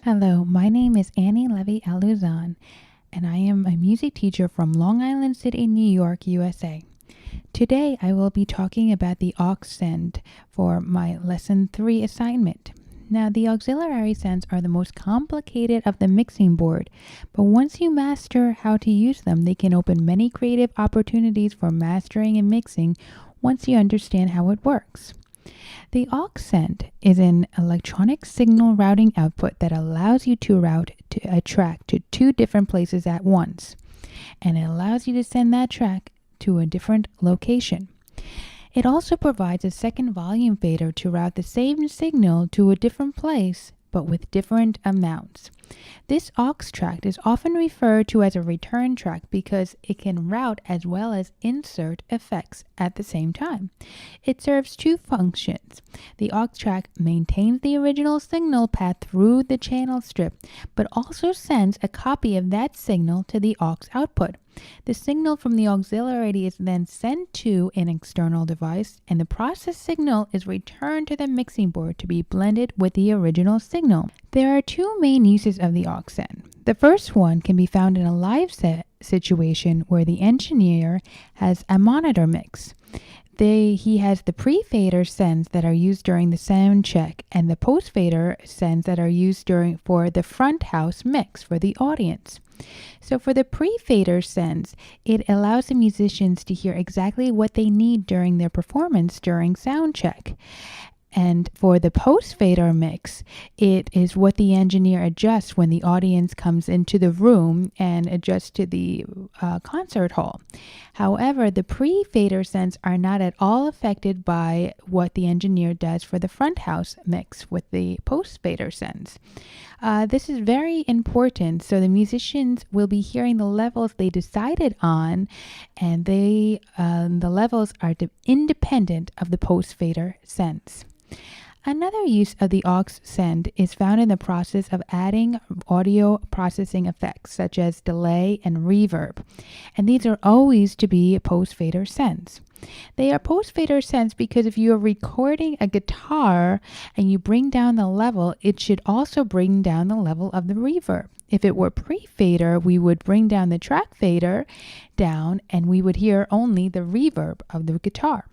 Hello, my name is Annie Levy Aluzan, and I am a music teacher from Long Island City, New York, USA. Today, I will be talking about the aux send for my Lesson 3 assignment. Now, the auxiliary sends are the most complicated of the mixing board, but once you master how to use them, they can open many creative opportunities for mastering and mixing once you understand how it works. The aux send is an electronic signal routing output that allows you to route a track to two different places at once, and it allows you to send that track to a different location. It also provides a second volume fader to route the same signal to a different place, but with different amounts. This aux track is often referred to as a return track because it can route as well as insert effects at the same time. It serves two functions. The aux track maintains the original signal path through the channel strip, but also sends a copy of that signal to the aux output. The signal from the auxiliary is then sent to an external device, and the processed signal is returned to the mixing board to be blended with the original signal. There are two main uses of the aux send. The first one can be found in a live situation where the engineer has a monitor mix. He has the pre-fader sends that are used during the sound check and the post-fader sends that are used for the front house mix for the audience. So for the pre-fader sends, it allows the musicians to hear exactly what they need during their performance during sound check. And for the post-fader mix, it is what the engineer adjusts when the audience comes into the room and adjusts to the concert hall. However, the pre-fader sends are not at all affected by what the engineer does for the front house mix with the post-fader sends. This is very important, so the musicians will be hearing the levels they decided on, and the levels are independent of the post-fader sends. Another use of the aux send is found in the process of adding audio processing effects such as delay and reverb, and these are always to be post-fader sends. They are post-fader sends because if you are recording a guitar and you bring down the level, it should also bring down the level of the reverb. If it were pre-fader, we would bring down the track fader down and we would hear only the reverb of the guitar.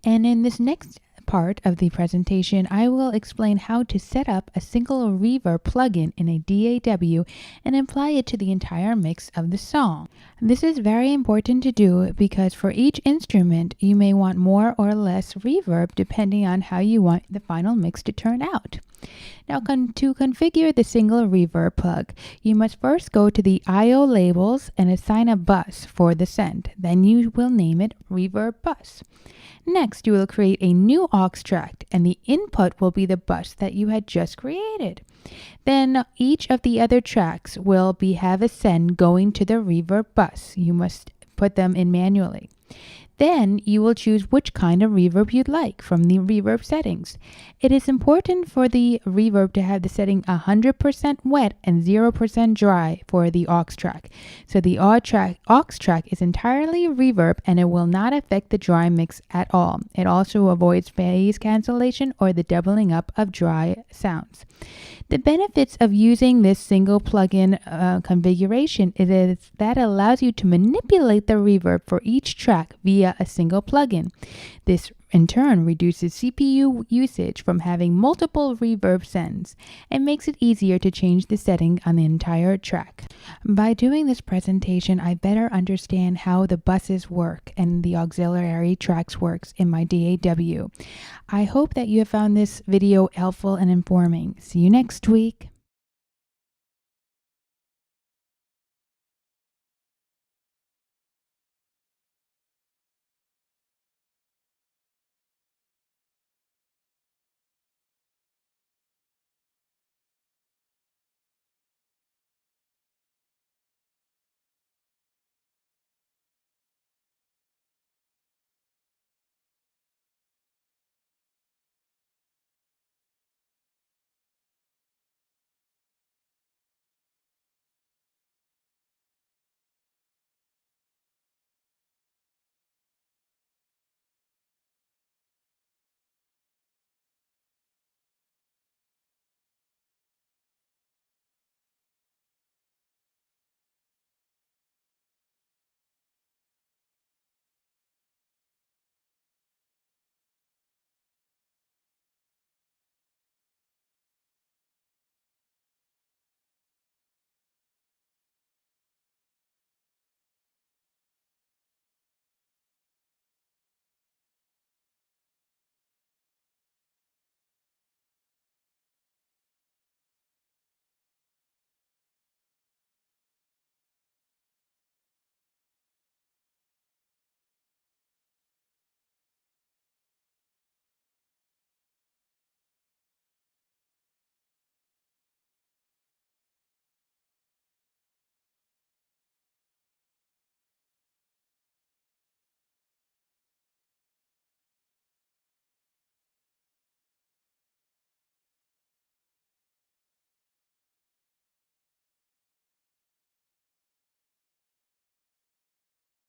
And in this next part of the presentation, I will explain how to set up a single reverb plugin in a DAW and apply it to the entire mix of the song. This is very important to do because for each instrument, you may want more or less reverb depending on how you want the final mix to turn out. Now, to configure the single reverb plug, you must first go to the I/O labels and assign a bus for the send. Then you will name it Reverb Bus. Next, you will create a new aux track, and the input will be the bus that you had just created. Then each of the other tracks will have a send going to the reverb bus. You must put them in manually. Then you will choose which kind of reverb you'd like from the reverb settings. It is important for the reverb to have the setting 100% wet and 0% dry for the aux track. So the aux track is entirely reverb and it will not affect the dry mix at all. It also avoids phase cancellation or the doubling up of dry sounds. The benefits of using this single plugin configuration is that it allows you to manipulate the reverb for each track via a single plugin. This in turn reduces CPU usage from having multiple reverb sends and makes it easier to change the setting on the entire track. By doing this presentation, I better understand how the buses work and the auxiliary tracks works in my DAW. I hope that you have found this video helpful and informing. See you next week.